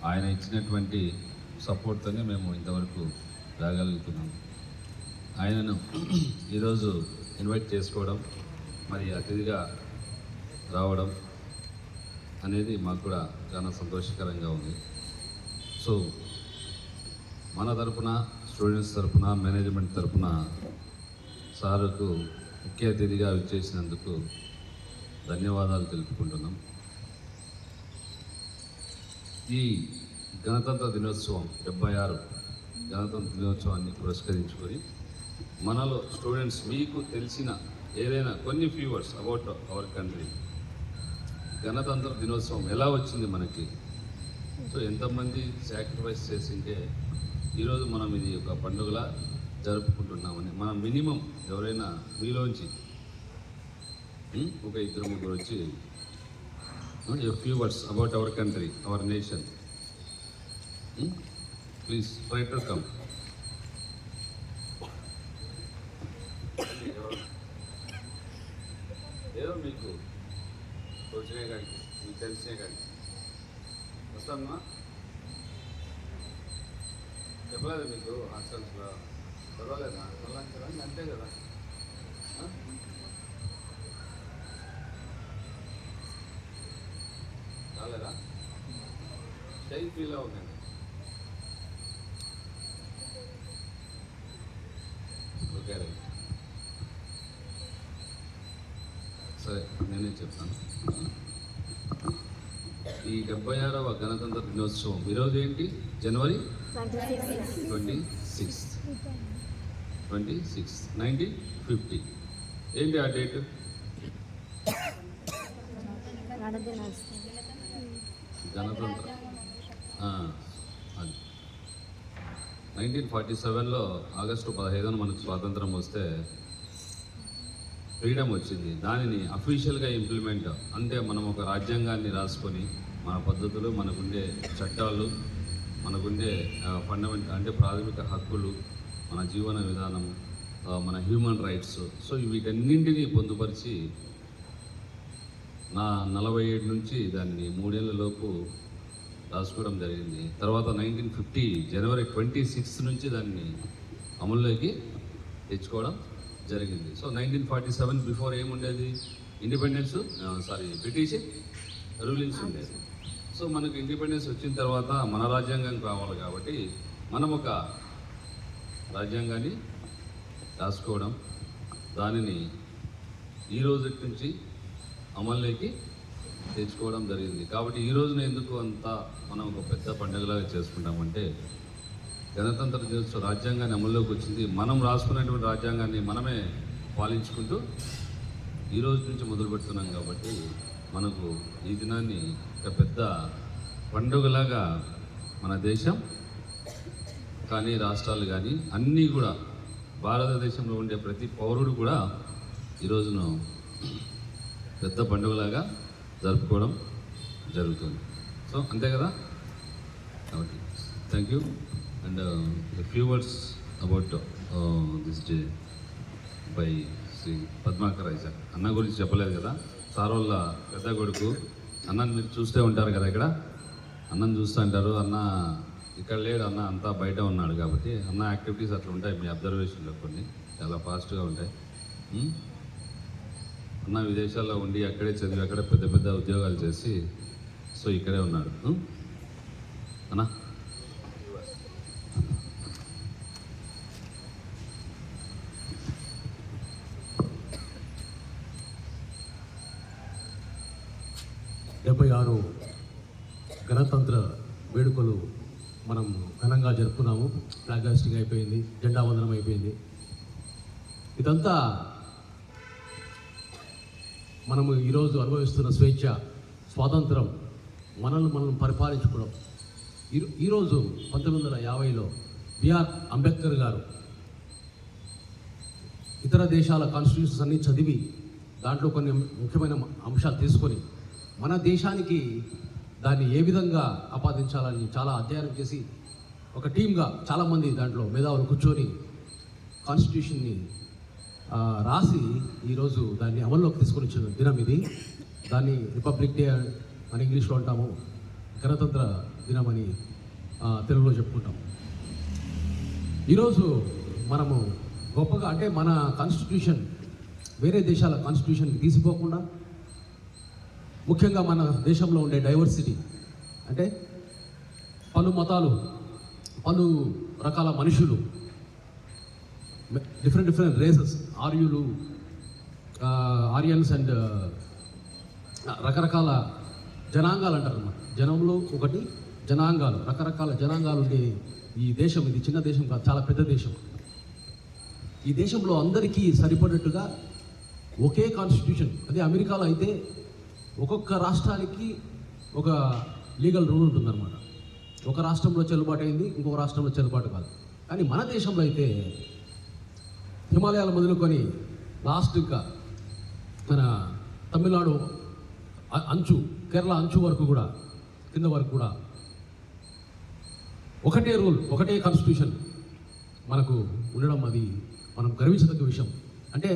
ఆయన ఇచ్చినటువంటి సపోర్ట్తోనే మేము ఇంతవరకు రాగలుగుతున్నాం. ఆయనను ఈరోజు ఇన్వైట్ చేసుకోవడం, మరి అతిథిగా రావడం అనేది మాకు కూడా చాలా సంతోషకరంగా ఉంది. సో మన తరపున, స్టూడెంట్స్ తరపున, మేనేజ్మెంట్ తరపున సార్కు ముఖ్య అతిథిగా విచ్చేసినందుకు ధన్యవాదాలు తెలుపుకుంటున్నాం. ఈ గణతంత్ర దినోత్సవం 76 గణతంత్ర దినోత్సవాన్ని పురస్కరించుకొని మనలో స్టూడెంట్స్ మీకు తెలిసిన ఏదైనా కొన్ని few words about our country, గణతంత్ర దినోత్సవం ఎలా వచ్చింది మనకి, సో ఎంతమంది సాక్రిఫైస్ చేసింటే ఈరోజు మనం ఇది ఒక పండుగలా జరుపుకుంటున్నామని మనం మినిమం ఎవరైనా మీలోంచి ఒక ఇద్దరు ముగ్గురు వచ్చి a few words about our country, our nation. Please try to come. ఏదో మీకు తోచినే కానీ మీకు తెలిసినే కానీ వస్తామా చెప్పలేదు మీకు హాస్టల్స్లో పర్వాలేదా మళ్ళీ అంతే కదా. రాలేదా షై ఫీల్ అవ్వకండి. ఓకే రైట్, సరే నేనే చెప్తాను. ఈ 76వ గణతంత్ర దినోత్సవం ఈరోజు ఏంటి? జనవరి 26, 1950. ఏంటి ఆ డేట్? గణతంత్ర 1947లో ఆగస్టు 15న మనకు స్వాతంత్రం వస్తే ఫ్రీడమ్ వచ్చింది. దానిని అఫీషియల్గా ఇంప్లిమెంట్ అంటే మనం ఒక రాజ్యాంగాన్ని రాసుకొని మన పద్ధతులు, మనకుండే చట్టాలు, మనకుండే ఫండమెంటల్ అంటే ప్రాథమిక హక్కులు, మన జీవన విధానం, మన హ్యూమన్ రైట్స్, సో వీటన్నింటినీ పొందుపరిచి 47 నుంచి దాన్ని 3 ఏళ్లలోపు రాసుకోవడం జరిగింది. తర్వాత 1950 జనవరి 26 నుంచి దాన్ని అమల్లోకి తెచ్చుకోవడం జరిగింది. సో 1947 బిఫోర్ ఏముండేది? ఇండిపెండెన్స్ బ్రిటిష్ రూలింగ్స్ ఉండేది. సో మనకు ఇండిపెండెన్స్ వచ్చిన తర్వాత మన రాజ్యాంగం కావాలి కాబట్టి మనం ఒక రాజ్యాంగాన్ని రాసుకోవడం, దానిని ఈ రోజు నుంచి అమల్లోకి తెచ్చుకోవడం జరిగింది. కాబట్టి ఈ రోజున ఎందుకు అంతా మనం ఒక పెద్ద పండుగలాగా చేసుకుంటామంటే గణతంత్ర దినోత్సవ రాజ్యాంగాన్ని అమల్లోకి వచ్చింది. మనం రాసుకున్నటువంటి రాజ్యాంగాన్ని మనమే పాలించుకుంటూ ఈ రోజు నుంచి మొదలు పెడుతున్నాం. కాబట్టి మనకు ఈ దినాన్ని ఒక పెద్ద పండుగలాగా మన దేశం కానీ, రాష్ట్రాలు కానీ అన్నీ కూడా, భారతదేశంలో ఉండే ప్రతి పౌరుడు కూడా ఈ రోజును పెద్ద పండుగలాగా జరుపుకోవడం జరుగుతుంది. సో అంతే కదా. కాబట్టి thank you. And few words about this day by Shri Padmakar Isaac. అన్న గురించి చెప్పలేదు కదా, సార్ వాళ్ళ పెద్ద కొడుకు. అన్నని మీరు చూస్తూ ఉంటారు కదా, ఇక్కడ అన్నని చూస్తూ ఉంటారు. అన్న ఇక్కడ లేడు, అన్న అంతా బయట ఉన్నాడు. కాబట్టి అన్న యాక్టివిటీస్ అట్లా ఉంటాయి, మీ అబ్జర్వేషన్లో కొన్ని చాలా ఫాస్ట్గా ఉంటాయి. అన్న విదేశాల్లో ఉండి అక్కడే చదివి అక్కడ పెద్ద పెద్ద ఉద్యోగాలు చేసి సో ఇక్కడే ఉన్నాడు. అన్నా గణతంత్ర వేడుకలు మనం ఘనంగా జరుపుకున్నాము. ఫ్లాగ్ హాయిస్టింగ్ అయిపోయింది, జెండా వందనం అయిపోయింది. ఇదంతా మనము ఈరోజు అనుభవిస్తున్న స్వేచ్ఛ, స్వాతంత్రం, మనల్ని పరిపాలించుకోవడం. ఈరోజు 1950లో బిఆర్ అంబేద్కర్ గారు ఇతర దేశాల కాన్స్టిట్యూషన్స్ అన్నీ చదివి దాంట్లో కొన్ని ముఖ్యమైన అంశాలు తీసుకొని మన దేశానికి దాన్ని ఏ విధంగా ఆపాదించాలని చాలా అధ్యయనం చేసి ఒక టీమ్గా చాలామంది దాంట్లో మేధావులు కూర్చొని కాన్స్టిట్యూషన్ని రాసి ఈరోజు దాన్ని అమల్లోకి తీసుకొని వచ్చిన దినం ఇది. దాన్ని రిపబ్లిక్ డే మన ఇంగ్లీష్లో అంటాము, గణతంత్ర దినమని తెలుగులో చెప్పుకుంటాం. ఈరోజు మనము గొప్పగా అంటే మన కాన్స్టిట్యూషన్ వేరే దేశాల కాన్స్టిట్యూషన్కి తీసిపోకుండా ముఖ్యంగా మన దేశంలో ఉండే డైవర్సిటీ అంటే పలు మతాలు, పలు రకాల మనుషులు, డిఫరెంట్ రేసెస్, ఆరియన్స్ అండ్ రకరకాల జనాంగాలు అంటారు అన్నమాట. జనంలో ఒకటి, జనాంగాలు, రకరకాల జనాంగాలు ఉండే ఈ దేశం, ఇది చిన్న దేశం కాదు, చాలా పెద్ద దేశం. ఈ దేశంలో అందరికీ సరిపడేట్టుగా ఒకే కాన్స్టిట్యూషన్, అదే అమెరికాలో అయితే ఒక్కొక్క రాష్ట్రానికి ఒక లీగల్ రూల్ ఉంటుందన్నమాట. ఒక రాష్ట్రంలో చెల్లుబాటు అయింది, ఇంకొక రాష్ట్రంలో చెల్లుబాటు కాదు. కానీ మన దేశంలో అయితే హిమాలయాలు మొదలుకొని లాస్ట్ ఇంకా మన తమిళనాడు అంచు, కేరళ అంచు వరకు కూడా, కింద వరకు కూడా ఒకటే రూల్, ఒకటే కాన్స్టిట్యూషన్ మనకు ఉండడం అది మనం గర్వించదగ్గ విషయం. అంటే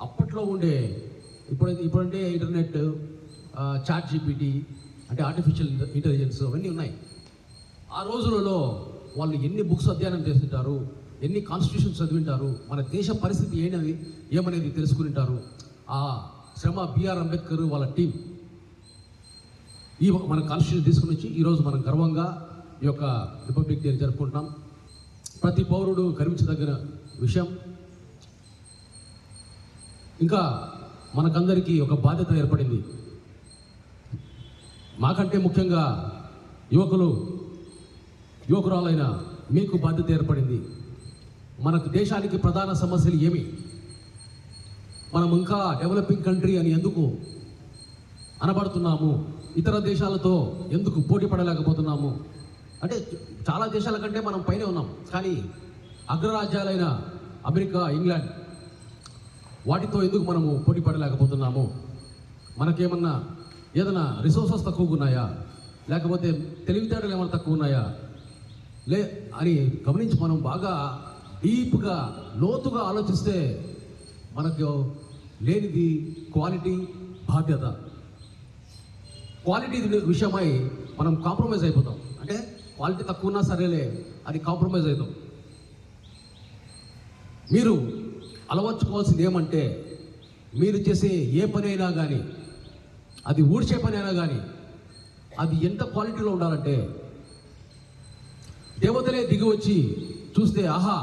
అప్పట్లో ఉండే ఇప్పుడంటే ఇంటర్నెట్, చాట్ జీపీటీ అంటే ఆర్టిఫిషియల్ ఇంటెలిజెన్స్ అవన్నీ ఉన్నాయి. ఆ రోజులలో వాళ్ళు ఎన్ని బుక్స్ అధ్యయనం చేస్తుంటారు, ఎన్ని కాన్స్టిట్యూషన్స్ చదివింటారు, మన దేశ పరిస్థితి ఏమనేది తెలుసుకునింటారు. ఆ శ్రమ బిఆర్ అంబేద్కర్ వాళ్ళ టీం మన కాన్స్టిట్యూషన్ తీసుకుని వచ్చి ఈరోజు మనం గర్వంగా ఈ యొక్క రిపబ్లిక్ డే జరుపుకుంటున్నాం. ప్రతి పౌరుడు గర్వించదగిన విషయం. ఇంకా మనకందరికీ ఒక బాధ్యత ఏర్పడింది. మాకంటే ముఖ్యంగా యువకురాలైన మీకు బాధ్యత ఏర్పడింది. మనకు దేశానికి ప్రధాన సమస్యలు ఏమి, మనం ఇంకా డెవలపింగ్ కంట్రీ అని ఎందుకు అనబడుతున్నాము, ఇతర దేశాలతో ఎందుకు పోటీ పడలేకపోతున్నాము, అంటే చాలా దేశాల కంటే మనం పైనే ఉన్నాం. కానీ అగ్రరాజ్యాలైన అమెరికా, ఇంగ్లాండ్ వాటితో ఎందుకు మనము పోటీ పడలేకపోతున్నాము, మనకేమన్నా ఏదైనా రిసోర్సెస్ తక్కువగా ఉన్నాయా, లేకపోతే తెలివితేటలు ఏమైనా తక్కువ ఉన్నాయా అని గమనించి మనం బాగా డీప్గా లోతుగా ఆలోచిస్తే మనకు లేనిది క్వాలిటీ, బాధ్యత. క్వాలిటీ విషయమై మనం కాంప్రమైజ్ అయిపోతాం. అంటే క్వాలిటీ తక్కువ ఉన్నా సరేలే అది కాంప్రమైజ్ అవుతాం. మీరు అలవర్చుకోవాల్సింది ఏమంటే, మీరు చేసే ఏ పని అయినా కానీ, అది ఊడ్చే పని అయినా కానీ, అది ఎంత క్వాలిటీలో ఉండాలంటే దేవతలే దిగి వచ్చి చూస్తే ఆహా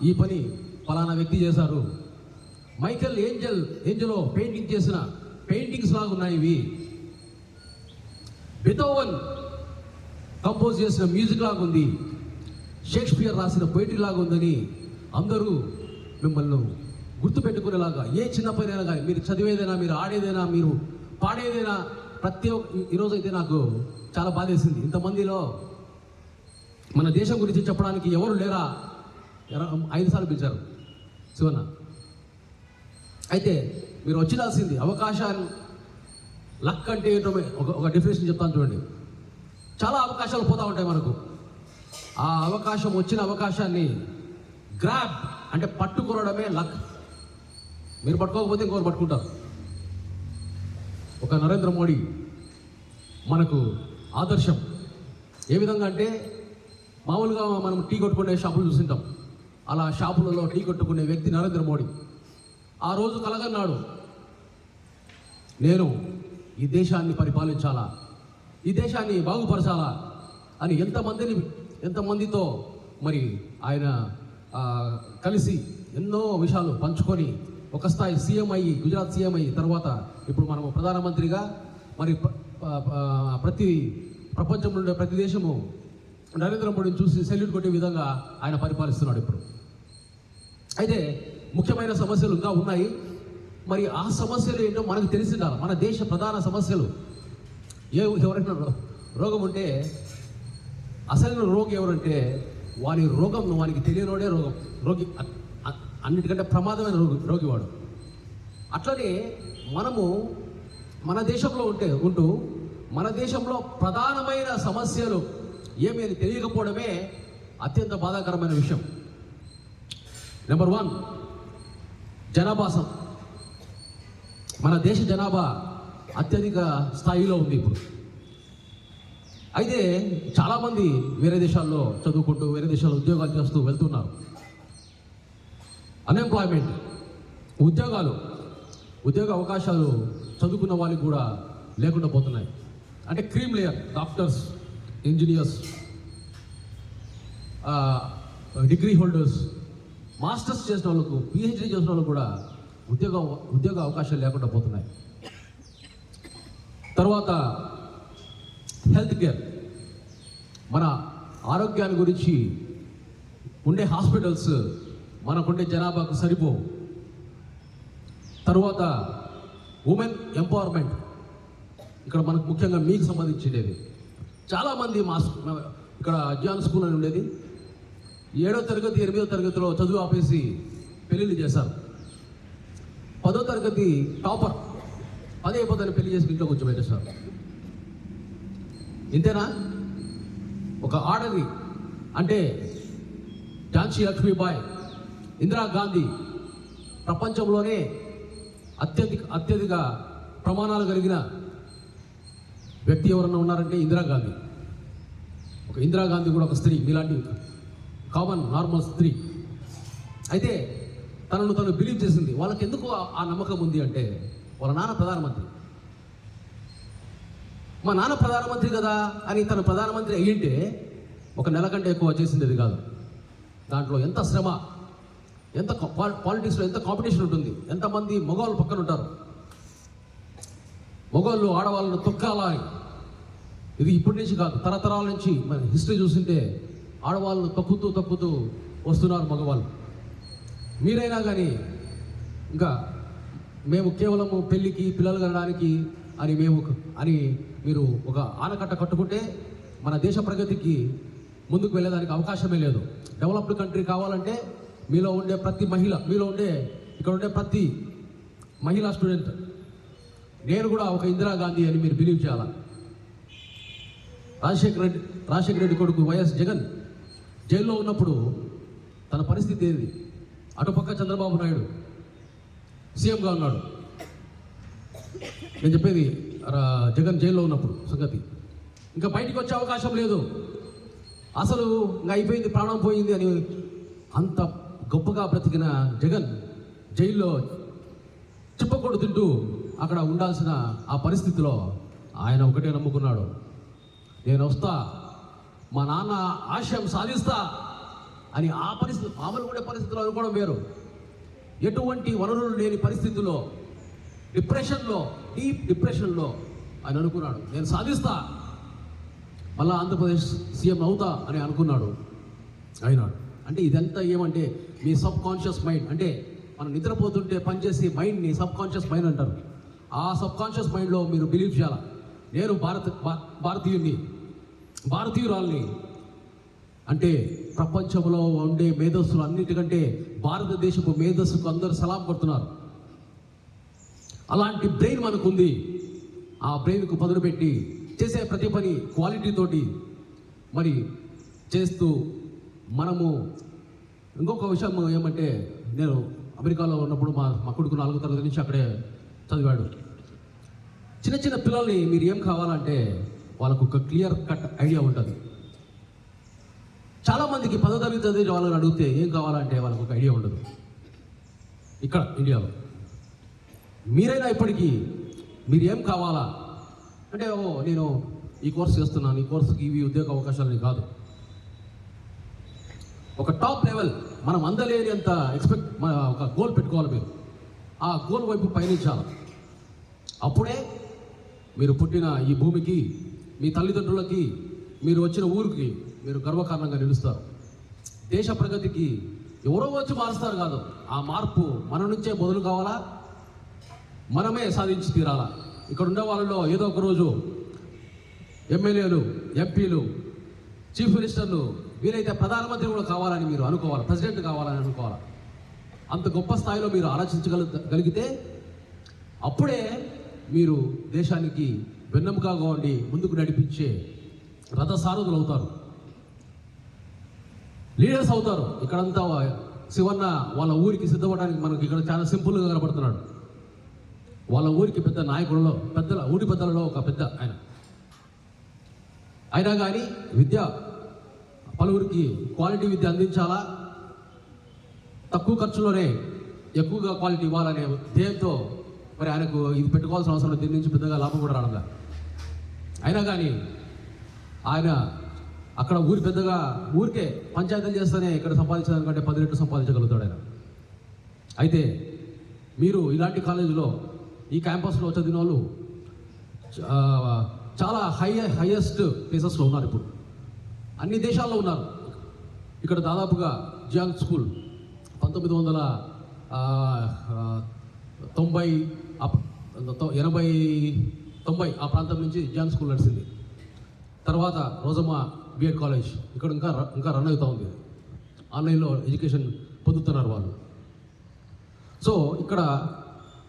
ఈ పని ఫలానా వ్యక్తి చేశారు. మైకేల్ ఏంజలో పెయింటింగ్ చేసిన పెయింటింగ్స్ లాగా ఉన్నాయి ఇవి. బెథోవెన్ కంపోజ్ చేసిన మ్యూజిక్ లాగా ఉంది, షేక్స్పియర్ రాసిన పోయిటరీ లాగా ఉందని అందరూ మిమ్మల్ని గుర్తుపెట్టుకునేలాగా ఏ చిన్న పనైనా కానీ, మీరు చదివేదైనా, మీరు ఆడేదైనా, మీరు పాడేదైనా, ప్రతి ఈరోజు అయితే నాకు చాలా బాధేసింది. ఇంతమందిలో మన దేశం గురించి చెప్పడానికి ఎవరు లేరా? 5 సార్లు పిలిచారు శివన్న. అయితే మీరు వచ్చినాల్సింది అవకాశాన్ని, లక్ అంటే ఏంటో ఒక డెఫినేషన్ చెప్తాను చూడండి. చాలా అవకాశాలు పోతూ ఉంటాయి మనకు. ఆ అవకాశం, వచ్చిన అవకాశాన్ని గ్రాబ్ అంటే పట్టుకోవడమే లక్. మీరు పట్టుకోకపోతే ఇంకొకరు పట్టుకుంటారు. ఒక నరేంద్ర మోడీ మనకు ఆదర్శం. ఏ విధంగా అంటే, మామూలుగా మనం టీ కొట్టుకునే షాపులు చూసింటాం, అలా షాపులలో టీ కొట్టుకునే వ్యక్తి నరేంద్ర మోడీ. ఆ రోజు కలగన్నాడు, నేను ఈ దేశాన్ని పరిపాలించాలా, ఈ దేశాన్ని బాగుపరచాలా అని ఎంతమందితో మరి ఆయన కలిసి ఎన్నో విషయాలు పంచుకొని ఒక స్థాయి సీఎం అయ్యి, గుజరాత్ సీఎం అయ్యి, తర్వాత ఇప్పుడు మనము ప్రధానమంత్రిగా మరి ప్రపంచంలో ఉండే ప్రతి దేశము నరేంద్ర మోడీని చూసి సెల్యూట్ కొట్టే విధంగా ఆయన పరిపాలిస్తున్నాడు ఇప్పుడు. అయితే ముఖ్యమైన సమస్యలు ఇంకా ఉన్నాయి. మరి ఆ సమస్యలు ఏంటో మనకు తెలిసిండాలి. మన దేశ ప్రధాన సమస్యలు ఎవరైనా రోగం ఉంటే అసలైన రోగి ఎవరంటే వానికి తెలియనోడే రోగి, అన్నిటికంటే ప్రమాదమైన రోగి వాడు. అట్లనే మనము మన దేశంలో ఉంటూ మన దేశంలో ప్రధానమైన సమస్యలు ఏమి అని తెలియకపోవడమే అత్యంత బాధాకరమైన విషయం. నెంబర్ 1, జనాభా. మన దేశ జనాభా అత్యధిక స్థాయిలో ఉంది ఇప్పుడు. అయితే చాలామంది వేరే దేశాల్లో చదువుకుంటూ వేరే దేశాల్లో ఉద్యోగాలు చేస్తూ వెళ్తున్నారు. అన్ఎంప్లాయ్మెంట్, ఉద్యోగ అవకాశాలు చదువుకున్న వాళ్ళకి కూడా లేకుండా పోతున్నాయి. అంటే cream layer doctors, engineers, degree holders, masters చేసిన వాళ్ళకు, పిహెచ్డీ చేసిన వాళ్ళకు కూడా ఉద్యోగ అవకాశాలు లేకుండా పోతున్నాయి. తర్వాత హెల్త్ కేర్, మన ఆరోగ్యాన్ని గురించి ఉండే హాస్పిటల్స్ మనకుండే జనాభాకు సరిపోవు. తర్వాత ఉమెన్ ఎంపవర్మెంట్, ఇక్కడ మనకు ముఖ్యంగా మీకు సంబంధించినది. చాలామంది ఇక్కడ జియాన్ స్కూల్ అని ఉండేది, 7వ తరగతి 8వ తరగతిలో చదువు ఆపేసి పెళ్ళిళ్ళు చేశారు. 10వ తరగతి టాపర్ పదే పెళ్లి చేసి ఇంట్లో కూర్చోబెట్టేశారు. ఇంతేనా? ఒక ఆడది అంటే ఝాన్సీ లక్ష్మీబాయి, ఇందిరాగాంధీ, ప్రపంచంలోనే అత్యధిక ప్రమాణాలు కలిగిన వ్యక్తి ఎవరన్నా ఉన్నారంటే ఇందిరాగాంధీ. ఇందిరాగాంధీ కూడా ఒక స్త్రీ, మీలాంటి కామన్ నార్మల్ స్త్రీ. అయితే తను బిలీవ్ చేసింది. వాళ్ళకి ఎందుకు ఆ నమ్మకం ఉంది అంటే వాళ్ళ నాన్న ప్రధానమంత్రి. మా నాన్న ప్రధానమంత్రి కదా అని తను ప్రధానమంత్రి అయ్యింటే ఒక నెల కంటే ఎక్కువ చేసింది కాదు. దాంట్లో ఎంత శ్రమ, ఎంత పాలిటిక్స్లో ఎంత కాంపిటీషన్ ఉంటుంది, ఎంతమంది మగవాళ్ళు పక్కన ఉంటారు. మగవాళ్ళు ఆడవాళ్ళను తొక్కాలా అని. ఇది ఇప్పటి నుంచి కాదు, తరతరాల నుంచి మన హిస్టరీ చూస్తుంటే ఆడవాళ్ళను తొక్కుతూ వస్తున్నారు మగవాళ్ళు. మీరైనా కానీ ఇంకా మేము కేవలము పెళ్ళికి పిల్లలు కనడానికి అని మీరు ఒక ఆనకట్ట కట్టుకుంటే మన దేశ ప్రగతికి ముందుకు వెళ్ళేదానికి అవకాశమే లేదు. డెవలప్డ్ కంట్రీ కావాలంటే మీలో ఉండే ప్రతి మహిళ, ఇక్కడ ఉండే ప్రతి మహిళా స్టూడెంట్ నేను కూడా ఒక ఇందిరాగాంధీ అని మీరు బిలీవ్ చేయాలా. రాజశేఖర రెడ్డి కొడుకు వైఎస్ జగన్ జైల్లో ఉన్నప్పుడు తన పరిస్థితి ఏది? అటుపక్క చంద్రబాబు నాయుడు సీఎంగా ఉన్నాడు. నేను చెప్పేది జగన్ జైల్లో ఉన్నప్పుడు సంగతి. ఇంకా బయటికి వచ్చే అవకాశం లేదు, అసలు ఇంకా అయిపోయింది, ప్రాణం పోయింది అని అంత గొప్పగా బ్రతికిన జగన్ జైల్లో చిప్పకొడు తింటూ అక్కడ ఉండాల్సిన ఆ పరిస్థితిలో ఆయన ఒకటే నమ్ముకున్నాడు, నేను వస్తా, మా నాన్న ఆశయం సాధిస్తా అని. ఆ పరిస్థితి మామూలు ఉండే పరిస్థితుల్లో అనుకోవడం వేరు. ఎటువంటి వనరులు లేని పరిస్థితుల్లో డీప్ డిప్రెషన్లో ఆయన అనుకున్నాడు, నేను సాధిస్తా, మళ్ళా ఆంధ్రప్రదేశ్ సీఎం అవుతా అని అనుకున్నాడు, అయినాడు. అంటే ఇదంతా ఏమంటే మీ సబ్ కాన్షియస్ మైండ్, అంటే మనం నిద్రపోతుంటే పనిచేసే మైండ్ని సబ్ కాన్షియస్ మైండ్ అంటారు. ఆ సబ్ కాన్షియస్ మైండ్లో మీరు బిలీవ్ చేయాలి, నేను భారతీయురాల్ని. అంటే ప్రపంచంలో ఉండే మేధస్సులు అన్నిటికంటే భారతదేశపు మేధస్సుకు అందరూ సలాం కొడుతున్నారు. అలాంటి బ్రెయిన్ మనకుంది. ఆ బ్రెయిన్కు పదును పెట్టి చేసే ప్రతి పని క్వాలిటీతోటి మరి చేస్తూ మనము. ఇంకొక విషయం ఏమంటే, నేను అమెరికాలో ఉన్నప్పుడు మా కొడుకు 4వ తరగతి నుంచి అక్కడే చదివాడు. చిన్న పిల్లల్ని మీరు ఏం కావాలంటే వాళ్ళకు ఒక క్లియర్ కట్ ఐడియా ఉంటుంది. చాలామందికి 10వ తరగతి చదివే వాళ్ళని అడిగితే ఏం కావాలంటే వాళ్ళకు ఒక ఐడియా ఉండదు. ఇక్కడ ఇండియాలో మీరైనా ఇప్పటికీ మీరు ఏం కావాలా అంటే, నేను ఈ కోర్స్ చేస్తున్నాను, ఈ కోర్సుకి ఇవి ఉద్యోగ అవకాశాలని కాదు. ఒక టాప్ లెవెల్ మనం అందలేని అంత ఒక గోల్ పెట్టుకోవాలి. మీరు ఆ గోల్ వైపు పయనించాలి. అప్పుడే మీరు పుట్టిన ఈ భూమికి, మీ తల్లిదండ్రులకి, మీరు వచ్చిన ఊరికి మీరు గర్వకారణంగా నిలుస్తారు. దేశ ప్రగతికి ఎవరో వచ్చి మారుస్తారు కాదు, ఆ మార్పు మన నుంచే మొదలు కావాలా, మనమే సాధించి తీరాలా. ఇక్కడ ఉండే వాళ్ళలో ఏదో ఒక రోజు ఎమ్మెల్యేలు, ఎంపీలు, చీఫ్ మినిస్టర్లు, వీలైతే ప్రధానమంత్రి కూడా కావాలని మీరు అనుకోవాలి, ప్రెసిడెంట్ కావాలని అనుకోవాలి. అంత గొప్ప స్థాయిలో మీరు ఆలోచించగలిగితే అప్పుడే మీరు దేశానికి వెన్నెముకగా ఉండి ముందుకు నడిపించే రథసారథులు అవుతారు, లీడర్స్ అవుతారు. ఇక్కడంతా శివన్న వాళ్ళ ఊరికి సిద్ధపడడానికి మనకి ఇక్కడ చాలా సింపుల్గా కనపడుతున్నాడు. వాళ్ళ ఊరికి పెద్ద నాయకులలో, ఊరి పెద్దలలో ఒక పెద్ద ఆయన. అయినా కానీ విద్య పలువురికి క్వాలిటీ విద్య అందించాలా, తక్కువ ఖర్చులోనే ఎక్కువగా క్వాలిటీ ఇవ్వాలనే ధ్యేయంతో మరి ఆయనకు ఇది పెట్టుకోవాల్సిన అవసరం లేదు. దీని నుంచి పెద్దగా లాభం కూడా రావడం. అయినా కానీ ఆయన అక్కడ పెద్దగా ఊరికే పంచాయతీలు చేస్తేనే ఇక్కడ సంపాదించడానికంటే 10 రెట్లు సంపాదించగలుగుతాడు ఆయన. అయితే మీరు ఇలాంటి కాలేజీలో ఈ క్యాంపస్లో చదివిన వాళ్ళు చాలా హైయెస్ట్ ప్లేసెస్లో ఉన్నారు. ఇప్పుడు అన్ని దేశాల్లో ఉన్నారు. ఇక్కడ దాదాపుగా జియాంగ్ స్కూల్ 1990 ఆ ప్రాంతం నుంచి జియాంగ్ స్కూల్ నడిచింది. తర్వాత రోజమ్మ బిఎడ్ కాలేజ్ ఇక్కడ ఇంకా రన్ అవుతూ ఉంది. ఆన్లైన్లో ఎడ్యుకేషన్ పొందుతున్నారు వాళ్ళు. సో ఇక్కడ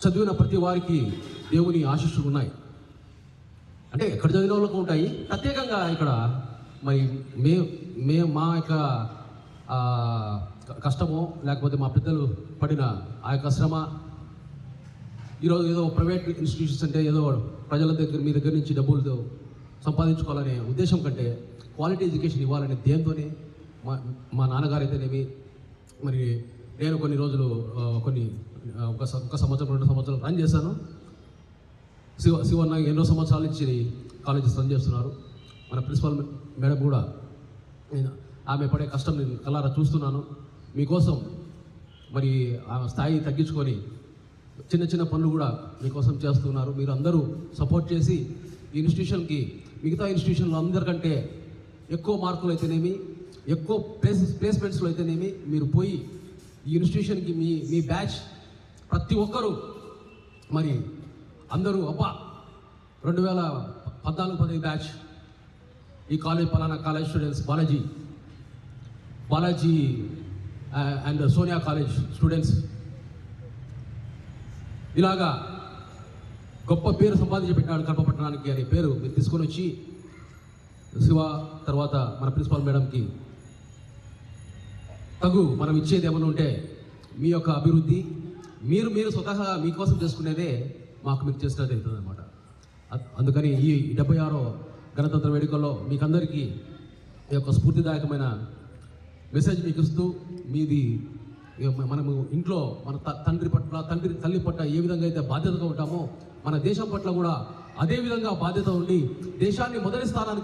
చదివిన ప్రతి వారికి దేవుని ఆశీస్సులు ఉన్నాయి. అంటే ఎక్కడ చదివిన వాళ్ళకు ఉంటాయి. ప్రత్యేకంగా ఇక్కడ మరి మా యొక్క కష్టమో లేకపోతే మా పెద్దలు పడిన ఆ యొక్క శ్రమ, ఈరోజు ఏదో ప్రైవేట్ ఇన్స్టిట్యూషన్స్ అంటే ఏదో ప్రజల దగ్గర మీ దగ్గర నుంచి డబ్బులు సంపాదించుకోవాలనే ఉద్దేశం కంటే క్వాలిటీ ఎడ్యుకేషన్ ఇవ్వాలనే ధ్యేయంతోనే మా నాన్నగారు అయితేనేమి, మరి నేను కొన్ని రోజులు ఒక సంవత్సరం 2 సంవత్సరాలు రన్ చేశాను. శివన్న ఎన్నో సంవత్సరాల నుంచి కాలేజెస్ రన్ చేస్తున్నారు. మన ప్రిన్సిపల్ మేడం కూడా ఆమె పడే కష్టం నేను కళ్ళారా చూస్తున్నాను. మీకోసం మరి ఆమె స్థాయి తగ్గించుకొని చిన్న పనులు కూడా మీకోసం చేస్తున్నారు. మీరు అందరూ సపోర్ట్ చేసి ఈ ఇన్స్టిట్యూషన్కి మిగతా ఇన్స్టిట్యూషన్లో అందరికంటే ఎక్కువ మార్కులు అయితేనేమి, ఎక్కువ ప్లేస్మెంట్స్లో అయితేనేమి మీరు పోయి ఈ ఇన్స్టిట్యూషన్కి మీ బ్యాచ్ ప్రతి ఒక్కరూ మరి అందరూ 2014-15 బ్యాచ్ ఈ కాలేజ్ పలానా college students Balaji and Sonia college students ఇలాగా గొప్ప పేరు సంపాదించి పెట్టాడు కడపపట్టణానికి అనే పేరు మీరు తీసుకొని వచ్చి శివ తర్వాత మన ప్రిన్సిపాల్ మేడంకి మనం ఇచ్చేది ఏమైనా ఉంటే మీ యొక్క అభివృద్ధి మీరు స్వతహా మీకోసం చేసుకునేదే మాకు మీరు చేసినది అవుతుంది అనమాట. అందుకని ఈ 76వ గణతంత్ర వేడుకల్లో మీకందరికీ ఈ యొక్క స్ఫూర్తిదాయకమైన మెసేజ్ మీకు ఇస్తూ మీది మనము ఇంట్లో మన తల్లి పట్ల ఏ విధంగా అయితే బాధ్యతగా ఉంటామో మన దేశం పట్ల కూడా అదే విధంగా బాధ్యత ఉండి దేశాన్ని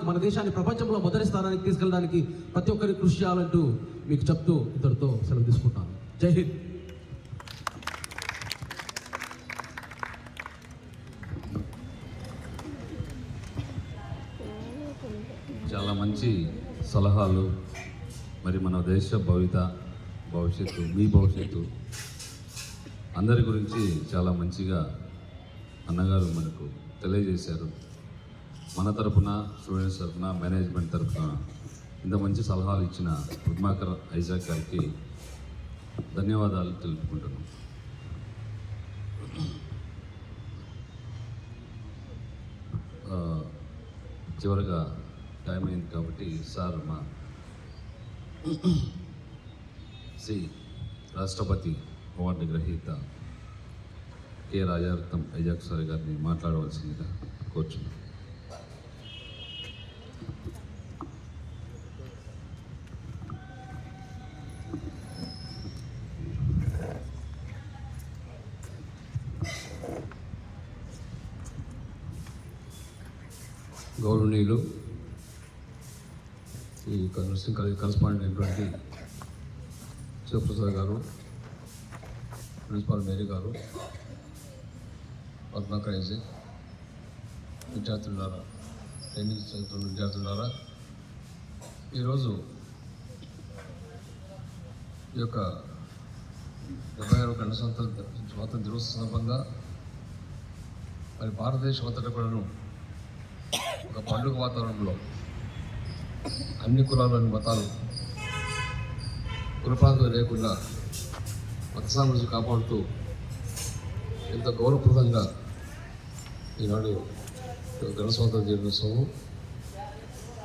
మన దేశాన్ని ప్రపంచంలో మొదటి స్థానానికి తీసుకెళ్ళడానికి ప్రతి ఒక్కరికి కృషి చేయాలంటూ మీకు చెప్తూ ఇద్దరితో సెలవు తీసుకుంటాను. జై హింద్. చాలా మంచి సలహాలు, మరి మన దేశ భవిష్యత్తు మీ భవిష్యత్తు అందరి గురించి చాలా మంచిగా అన్నగారు మనకు తెలియజేశారు. మన తరఫున, స్టూడెంట్స్ తరఫున, మేనేజ్మెంట్ తరఫున ఇంత మంచి సలహాలు ఇచ్చిన పద్మాకర్ ఐజాక్ గారికి ధన్యవాదాలు తెలుపుకుంటున్నాం. చివరిగా టైం అయింది కాబట్టి సార్ మా శ్రీ రాష్ట్రపతి అవార్డు గ్రహీత కె రాజారత్నం ఐజాక్ సార్ గారిని మాట్లాడవలసిందిగా కోరుచున్నాను. గౌరవనీయులు ఈ నర్సింగ్ కాలేజ్ కరస్పాండెంట్ అయినటువంటి శివప్రసాద్ గారు, ప్రిన్సిపాల్ మేరీ గారు, పద్మాకర్ ఐజాక్, విద్యార్థులారా, ట్రైనింగ్ చదువుతున్న విద్యార్థులారా, ఈరోజు ఈ యొక్క 76వ గణతంత్ర స్వాతంత్ర దినోత్సవ సందర్భంగా మరి భారతదేశం అంతటా కూడాను ఒక పండుగ వాతావరణంలో అన్ని కులాలు మతాలు కులప్రాంతం లేకుండా మత సామర్థ్యం కాపాడుతూ ఎంతో గౌరవప్రదంగా ఈనాడు గణ స్వాతంత్ర దినోత్సవం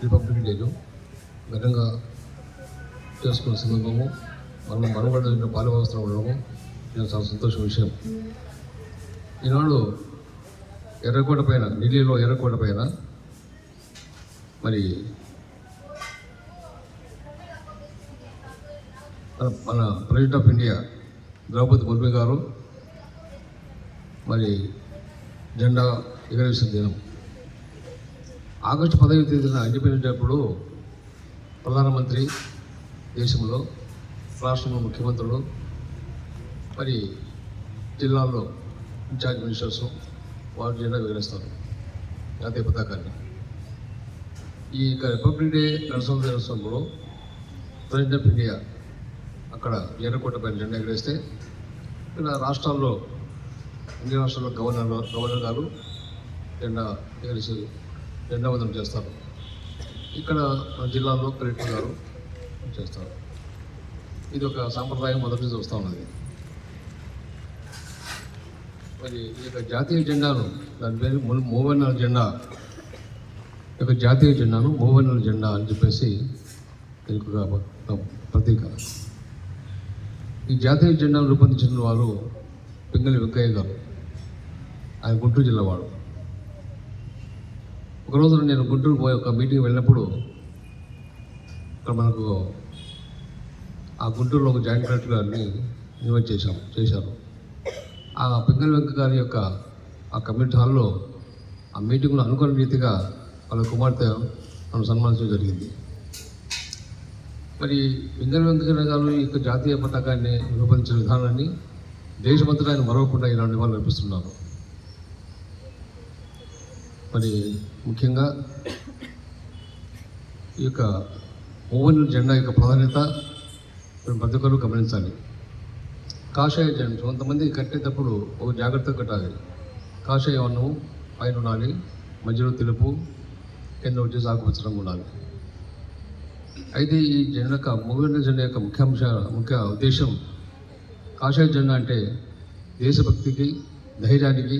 రిపబ్లిక్ డేను ఘనంగా చేసుకున్న సందర్భము మనం మనబడ్డ పాలుభావస్థలో ఉండడము నేను చాలా సంతోషం విషయం. ఈనాడు ఢిల్లీలో ఎర్రకోట పైన మరి మన president of India Draupadi Murmu గారు మరి జెండా ఎగరవేసిన దినం ఆగస్టు 15వ తేదీన ఇండిపెండెన్స్ డే అప్పుడు ప్రధానమంత్రి దేశంలో రాష్ట్రంలో ముఖ్యమంత్రులు మరి జిల్లాల్లో ఇన్ఛార్జ్ మినిస్టర్స్ వారు జెండా ఎగరేస్తారు జాతీయ పతాకాన్ని. ఈ రిపబ్లిక్ డే నరసింహ దినోత్సవంలో ప్రెసిడెంట్ ఆఫ్ ఇండియా అక్కడ ఎర్రకోట పైన జెండా ఎగరేస్తే ఇలా రాష్ట్రాల్లో అన్ని రాష్ట్రాల్లో గవర్నర్ గారు జెండా ఎగరేసి జెండా వందనం చేస్తారు. ఇక్కడ మన జిల్లాలో కలెక్టర్ గారు చేస్తారు. ఇది ఒక సాంప్రదాయం మొదటి నుంచి వస్తూ ఉన్నది. మరి ఈ యొక్క జాతీయ జెండాను దాని పేరు మూవన్నెల జెండా, ఈ యొక్క జాతీయ జెండాను మూవన్నెల జెండా అని చెప్పేసి దీనికి ఒక ప్రతీక. ఈ జాతీయ జెండాను రూపొందించిన వారు పింగళి వెంకయ్య గారు, ఆయన గుంటూరు జిల్లా వాడు. ఒకరోజు నేను గుంటూరు పోయి ఒక మీటింగ్ వెళ్ళినప్పుడు ఇక్కడ మనకు ఆ గుంటూరులో ఒక జాయింట్ కలెక్టర్ గారిని ఇన్వైట్ చేశారు. ఆ పింగళి వెంకయ్య గారి యొక్క ఆ కమ్యూనిటీ హాల్లో ఆ మీటింగ్లో అనుకున్న రీతిగా వాళ్ళ కుమార్తె మనం సన్మానించడం జరిగింది. మరి పింగళి వెంకయ్య గారు ఈ యొక్క జాతీయ పతాకాన్ని రూపొందించిన విధానాన్ని దేశమంతటా ఆయన మరవకుండా ఇలాంటి వాళ్ళు నడిపిస్తున్నారు. మరి ముఖ్యంగా ఈ యొక్క మూవన్నెల జెండా యొక్క ప్రాధాన్యత ప్రతి ఒక్కరు గమనించాలి. కాషాయ జెండా కొంతమంది కట్టేటప్పుడు ఒక జాగ్రత్త కట్టాలి. కాషాయ వర్ణం పైన ఉండాలి, మధ్యలో తెలుపు, కింద వచ్చేసి ఆకుపచ్చ రంగు ఉండాలి. అయితే ఈ జెండా మూవన్నెల జెండా యొక్క ముఖ్య ఉద్దేశం కాషాయ జెండా అంటే దేశభక్తికి, ధైర్యానికి,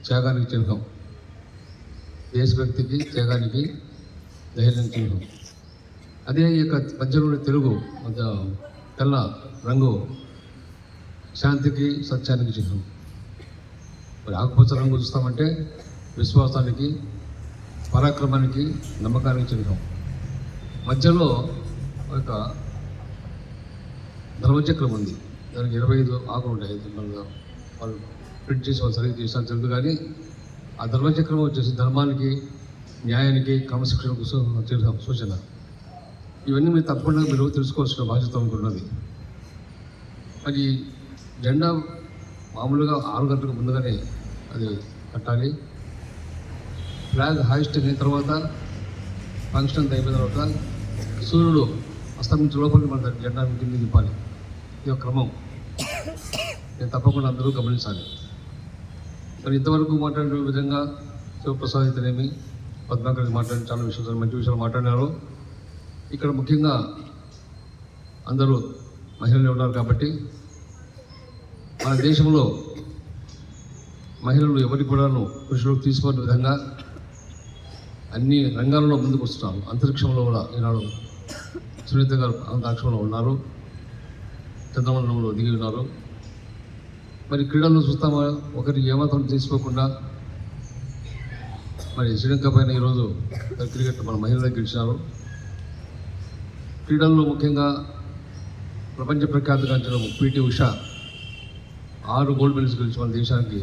త్యాగానికి చిహ్నం. దేశభక్తికి, త్యాగానికి, ధైర్యానికి చిహ్నం. అదే ఈ యొక్క మధ్యలో తెలుగు తెల్ల రంగు శాంతికి, సత్యానికి చిహ్నం. మరి ఆకుపచ్చ రంగు చూస్తామంటే విశ్వాసానికి, పరాక్రమానికి, నమ్మకానికి చిహ్నం. మధ్యలో ఒక ధర్మచక్రం ఉంది, దానికి 25 ఆకులు ఉంటాయి. వాళ్ళు ప్రింట్ చేసి వాళ్ళు సరిగ్గా చేసినా తెలుగు, కానీ ఆ ధర్మచక్రం వచ్చేసి ధర్మానికి, న్యాయానికి, క్రమశిక్షణకు సూచన. ఇవన్నీ మీరు తప్పకుండా మీరు తెలుసుకోవాల్సిన బాధ్యత అనుకున్నది. మరి జెండా మామూలుగా 6 గంటలకు ముందుగానే అది కట్టాలి. ఫ్లాగ్ హాయిస్ట్ అయిన తర్వాత ఫంక్షన్ అయిపోయిన తర్వాత సూర్యుడు అస్తమించే లోపలికి మన జెండా కింద దింపాలి. ఇది ఒక క్రమం, నేను తప్పకుండా అందరూ గమనించాలి. మరి ఇంతవరకు మాట్లాడిన విధంగా శివప్రసాద్ అయితేనేమి, పద్మాకర్ మాట్లాడిన చాలా విషయాలు, మంచి విషయాలు మాట్లాడినారు. ఇక్కడ ముఖ్యంగా అందరూ మహిళలు ఉన్నారు కాబట్టి మన దేశంలో మహిళలు ఎవరికి కూడాను పురుషులకు తీసుకునే విధంగా అన్ని రంగాల్లో ముందుకు వస్తున్నారు. అంతరిక్షంలో కూడా ఈనాడు సునీత గారు అంతరిక్షంలో ఉన్నారు, చంద్రమండలంలో దిగి ఉన్నారు. మరి క్రీడల్లో చూస్తామా, ఒకరికి ఏమాత్రం తీసుకోకుండా మరి శ్రీలంక పైన ఈరోజు క్రికెట్ మన మహిళలకు గెలిచినారు. క్రీడల్లో ముఖ్యంగా ప్రపంచ ప్రఖ్యాతిగాంచిన పీటీ ఉషా 6 గోల్డ్ మెడల్స్ గెలిచి మన దేశానికి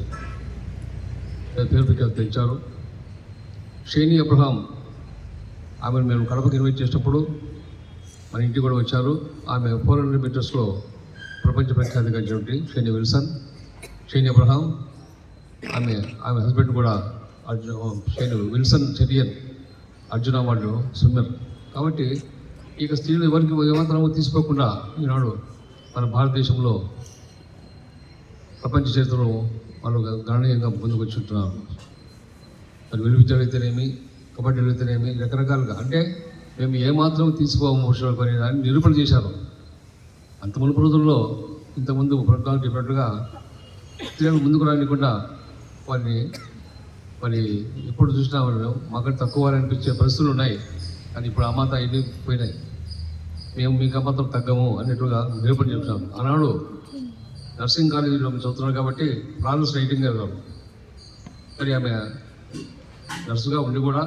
పేరు ప్రఖ్యాతి తెచ్చారు. షేనీ అబ్రహాం, ఆమెను మేము కడపకి ఇన్వైట్ చేసినప్పుడు మన ఇంటికి కూడా వచ్చారు. ఆమె 400 మీటర్స్లో ప్రపంచ ప్రఖ్యాతిగాంచినటువంటి షేనీ అబ్రహాం, ఆమె హస్బెండ్ కూడా Wilson Cherian Arjuna award swimmer. కాబట్టి ఇక స్త్రీలు ఎవరికి ఏమాత్రం తీసుకోకుండా ఈనాడు మన భారతదేశంలో ప్రపంచ చరిత్రలో వాళ్ళు గణనీయంగా ముందుకు వచ్చుంటున్నారు. మరి విలువిద్యలు అయితేనేమి, కబడ్డీలు అయితేనేమి, రకరకాలుగా అంటే మేము ఏమాత్రం తీసుకోము పురుషుల పని అని నిరూపణ చేశారు. అంత మునుపు రోజుల్లో ఇంతకుముందు ప్రభుత్వాలు చెప్పినట్టుగా స్త్రీలు ముందుకు రానికుండా వారిని మరి ఎప్పుడు చూసినా వాళ్ళు మాకు తక్కువ అనిపించే పరిస్థితులు ఉన్నాయి. కానీ ఇప్పుడు ఆ మాత్రం ఇన్ని పోయినాయి, మేము మీకు మాత్రం తగ్గము అన్నట్టుగా నిరూపణ చెప్తున్నాం. ఆనాడు నర్సింగ్ కాలేజీలో చదువుతున్నారు కాబట్టి ఫ్లారెన్స్ నైటింగేల్ గారు, మరి ఆమె నర్సుగా ఉండి కూడా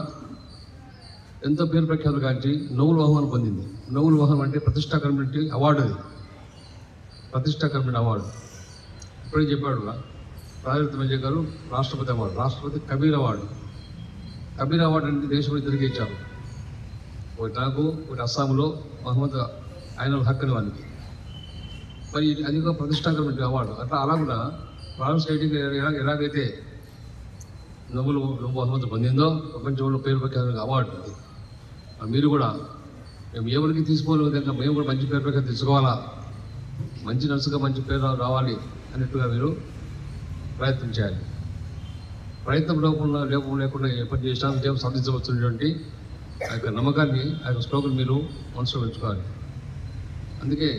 ఎంతో పేరు ప్రఖ్యాతులు కాంచి నోబెల్ బహుమానం పొందింది. నోబెల్ బహుమానం అంటే ప్రతిష్టాకరమైన అవార్డు, అది ప్రతిష్టాకరమైన అవార్డు. ఇప్పుడే చెప్పాడు రాజరత్న విజయ్ గారు, రాష్ట్రపతి అవార్డు, రాష్ట్రపతి కబీర్ అవార్డు. కబీర్ అవార్డు అంటే దేశంలో ఇద్దరికి ఇచ్చారు, ఒకటి నాకు, ఒకటి అస్సాంలో మహమ్మద్ ఐనుల్ హక్ అని వాళ్ళకి. మరి అది ఒక ప్రతిష్టాకరమైన అవార్డు. అట్లా అలా కూడా ఫ్రాన్స్ రైటింగ్ ఎలాగైతే నోబెల్ బహుమతి పొందిందో ప్రపంచంలో పేరు ప్రఖ్యాత అవార్డు అది. మీరు కూడా మేము ఎవరికి తీసుకోవాలి విధంగా మేము కూడా మంచి పేరు ప్రఖ్యాత తెచ్చుకోవాలా, మంచి నర్సుగా మంచి పేరు రావాలి అన్నట్టుగా మీరు ప్రయత్నం చేయాలి. ప్రయత్నం లేకుండా ఏ పని చేసినా విజయం సాధించవచ్చున్నటువంటి ఆ యొక్క నమ్మకాన్ని, ఆ యొక్క స్లోగన్ మీరు మనసులో పెంచుకోవాలి. అందుకే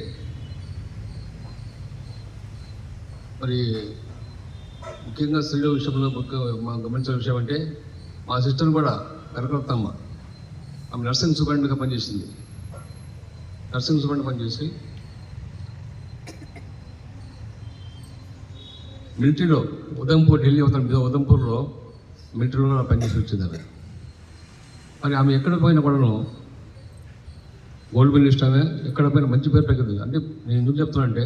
మరి ముఖ్యంగా స్త్రీల విషయంలో మనం గమనించిన విషయం అంటే మా సిస్టర్ కూడా కనకరత్తమ్మ, ఆమె నర్సింగ్ సూపరింటెండెంట్గా పనిచేసింది. నర్సింగ్ సూపరింటెండెంట్ పనిచేసి మిలిటరీలో ఉదంపూర్, ఢిల్లీ ఉదంపూర్లో మిలిటరీలో పనిచేసి వచ్చింది ఆమె. మరి ఆమె ఎక్కడ పోయినా కూడాను గోల్డ్ మెడలిస్ట్ ఆమె, ఎక్కడ పోయినా మంచి పేరు పెరిగింది. అంటే నేను ఎందుకు చెప్తున్నానంటే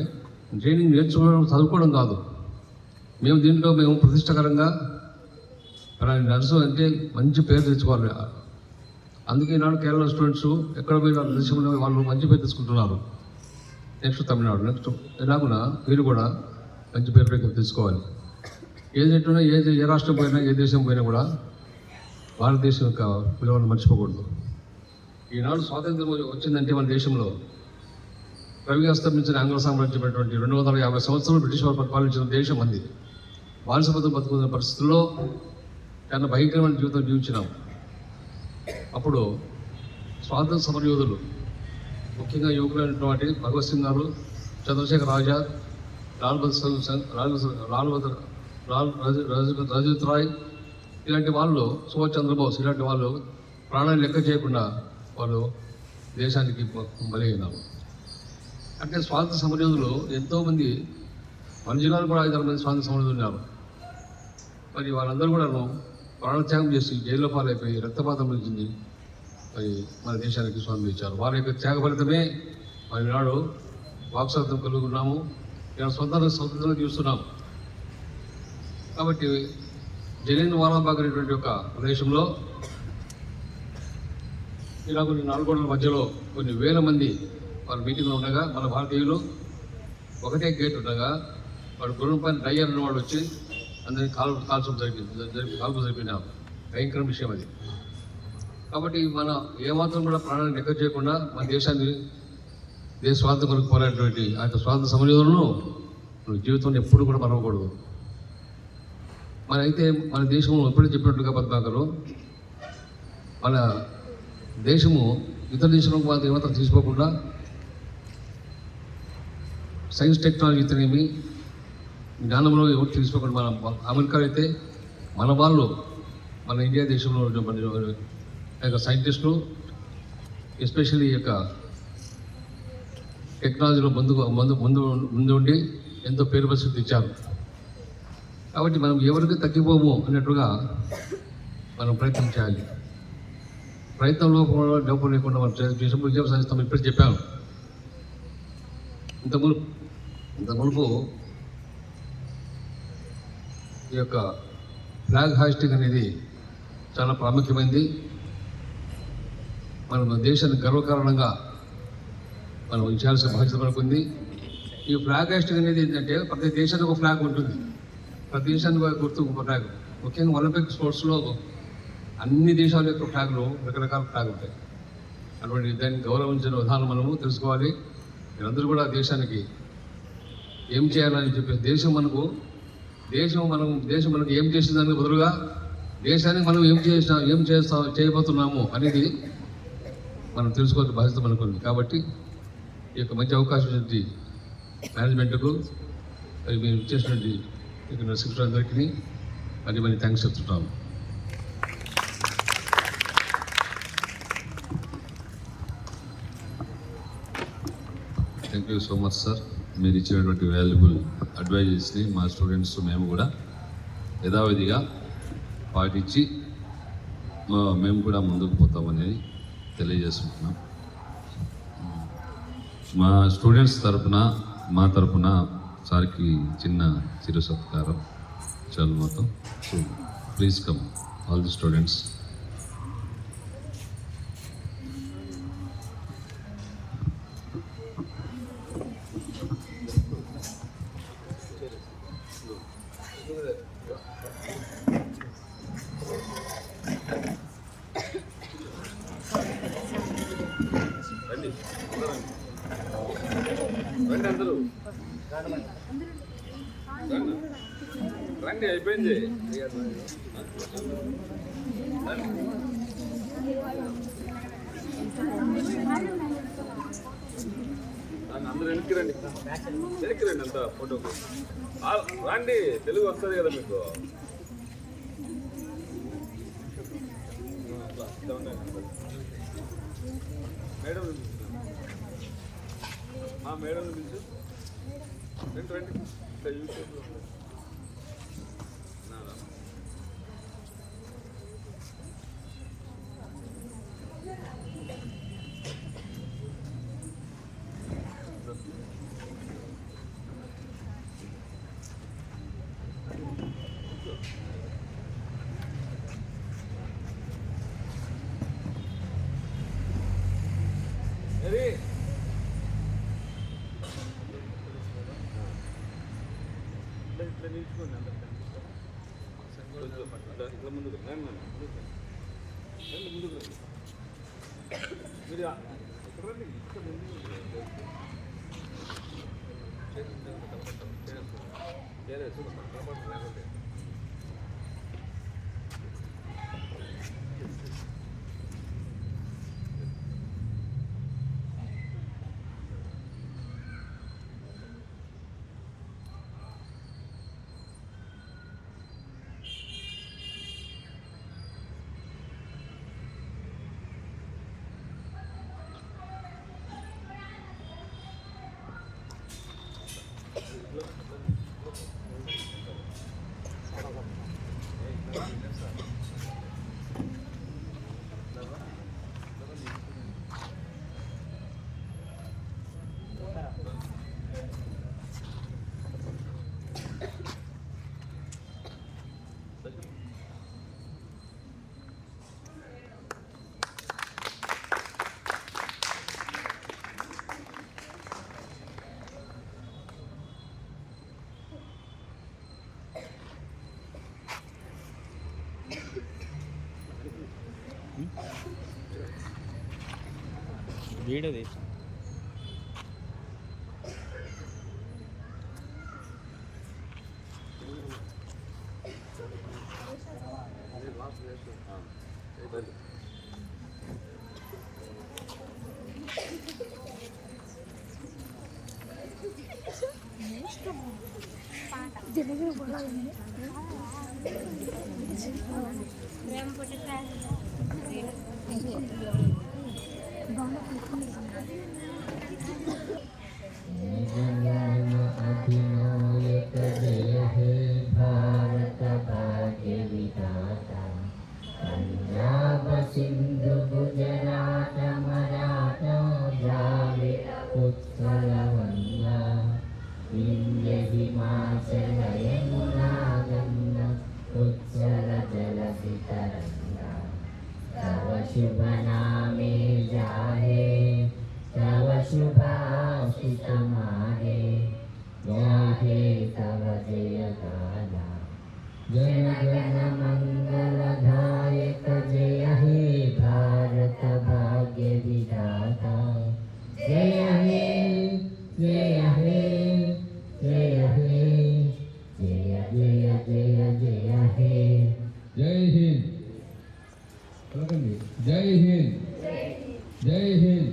ట్రైనింగ్ నేర్చుకోవడం, చదువుకోవడం కాదు, దీంట్లో మేము ప్రతిష్టకరంగా నర్సు అంటే మంచి పేరు తెచ్చుకోవాలి. అందుకే ఈనాడు కేరళ స్టూడెంట్స్ ఎక్కడ పోయిన దేశంలో వాళ్ళు మంచి పేరు తెచ్చుకుంటున్నారు. నెక్స్ట్ తమిళనాడు, నెక్స్ట్ ఎలాగున్నా మీరు కూడా మంచి పేరు తెచ్చుకోవాలి. ఏదైనా ఏ రాష్ట్రం పోయినా, ఏ దేశం పోయినా కూడా భారతదేశం యొక్క విలువను మర్చిపోకూడదు. ఈనాడు స్వాతంత్రం వచ్చిందంటే మన దేశంలో రవి అస్తమించిన ఆంగ్ల సామ్రాజ్యం అయినటువంటి 250 సంవత్సరాలు బ్రిటిష్ వారు పరిపాలించిన దేశం అంది. బానిసపదం బతుకున్న పరిస్థితుల్లో చాలా భయంకరమైన జీవితం జీవించినాం. అప్పుడు స్వాతంత్ర సమరయోధులు, ముఖ్యంగా యువకులైనటువంటి భగవత్ సింగ్ గారు, చంద్రశేఖర్ ఆజాద్, రాజేంద్ర రాయ్ ఇలాంటి వాళ్ళు, సుభాష్ చంద్రబోస్ ఇలాంటి వాళ్ళు ప్రాణాన్ని లెక్క చేయకుండా వాళ్ళు దేశానికి బలైనారు. అంటే స్వాతంత్ర సమరయోధులు ఎంతోమంది, మన జిల్లాలో కూడా 5 మంది స్వాతంత్ర సమరయోధులు ఉన్నారు. మరి వాళ్ళందరూ కూడా ప్రాణత్యాగం చేసి జైల్లో పాలైపోయి రక్తపాతం వచ్చింది మరి మన దేశానికి స్వాతంత్రం ఇచ్చారు. వారి యొక్క త్యాగ ఫలితమే మరి ఈనాడు వాక్స్వాతంత్రం కలుగుతున్నాము, ఇలా స్వతంత్రంగా చూస్తున్నాం. కాబట్టి జలియన్ వాలాబాగ్ అనేటువంటి ఒక ప్రదేశంలో ఇలా కొన్ని 4 గోడల మధ్యలో కొన్ని వేల మంది వాళ్ళ మీటింగ్లో ఉండగా, మన భారతీయులు ఒకటే గేట్ ఉండగా వాడు గుర్రం పైన డయ్యర్ అన్నవాడు వచ్చి అందరినీ కాల్చడం జరిపినాం. భయంకర విషయం అది. కాబట్టి మన ఏమాత్రం కూడా ప్రాణాన్ని లెక్క చేయకుండా మన దేశాన్ని, దేశ స్వాతంత్రం కొరకు పోరాడినటువంటి ఆ యొక్క స్వాతంత్ర సమరయోధులను జీవితంలో ఎప్పుడు కూడా మరవకూడదు. మన దేశము ఎప్పుడూ చెప్పినట్లుగా పద్మాకరు, మన దేశము ఇతర దేశంలో వాళ్ళకి ఏమాత్రం తీసుకోకుండా సైన్స్ టెక్నాలజీ ఇతనేమి జ్ఞానంలో ఎవరు తీసుకోకుండా మన అమెరికా అయితే మన వాళ్ళు, మన ఇండియా దేశంలో యొక్క సైంటిస్టులు ఎస్పెషల్లీ ఈ యొక్క టెక్నాలజీలో ముందు ఉండి ఎంతో పేరు ప్రసిద్ధి ఇచ్చారు. కాబట్టి మనం ఎవరికి తగ్గిపోము అన్నట్టుగా మనం ప్రయత్నం చేయాలి. ప్రయత్నంలో లోపం లేకుండా మనం దేశంలో విజయం సాధిస్తాం. ఇప్పుడు చెప్పాను, ఇంత మునుపు ఈ యొక్క ఫ్లాగ్ హాయిస్టింగ్ అనేది చాలా ప్రాముఖ్యమైనది. మన దేశానికి గర్వకారణంగా మనం ఇచ్చాల్సిన బాధ్యత మనకు ఉంది. ఈ ఫ్లాగ్ హాయిస్టింగ్ అనేది ఏంటంటే ప్రతి దేశానికి ఒక ఫ్లాగ్ ఉంటుంది, ప్రతి దేశానికి ఒక గుర్తు ఒక ఫ్లాగ్. ముఖ్యంగా ఒలింపిక్ స్పోర్ట్స్లో అన్ని దేశాల యొక్క ఫ్లాగ్లు రకరకాల ఫ్లాగ్ ఉంటాయి. అటువంటి దాన్ని గౌరవించిన విధానం మనము తెలుసుకోవాలి. మీరందరూ కూడా దేశానికి ఏం చేయాలని చెప్పి దేశం మనకు ఏం చేసేదానికి బదులుగా దేశానికి మనం ఏం చేయబోతున్నాము అనేది మనం తెలుసుకోవాల్సిన బాధ్యత మనకు ఉంది. కాబట్టి ఈ యొక్క మంచి అవకాశం ఇచ్చి మేనేజ్మెంట్కు మీరు ఇచ్చేసినటువంటి నర్సింగ్ అందరికీ మరీ థ్యాంక్స్ చెప్తున్నాము. Thank you so much sir. మీరు ఇచ్చినటువంటి వాల్యుబుల్ అడ్వైజెస్ని మా స్టూడెంట్స్ మేము కూడా యథావిధిగా పాటించి మేము కూడా ముందుకు పోతామని తెలియజేసుకుంటున్నాం. మా స్టూడెంట్స్ తరపున మా తరపున సార్కి చిన్న చిరు సత్కారం చాలు మొత్తం. So please come all the students. రండి అందరూ రండి, అయిపోయింది. అందరూ వెనక్కి రండి, వెనక్కి రండి అంతా ఫోటోకు రండి. తెలుగు వస్తుంది కదా మీకు. మేడం మేడం పిలుచు, రండి రండి. ఇంకా యూట్యూబ్లో ఇట్లా నిల్చుకోండి. అందరు ఇట్లా ముందుకు ముందుకు మీరు ఇక్కడ రండి. ఇక్కడ లేకపోతే వీడియో తీసి सिंधु गुजरात मराठा द्राविड उत्कल गंगा विंध्य हिमाचल यमुना गंगा उत्कल जलधि तरंगा तव शुभ नामे जाहे तव शुभाषिष माहे गाहे तव जय गाना जन गण मंगलदायक जय हे भारत भाग्य विधाता जय हे जय हे जय हे जय जय जय जय हे जय हिंद. जय हिंद. जय हिंद.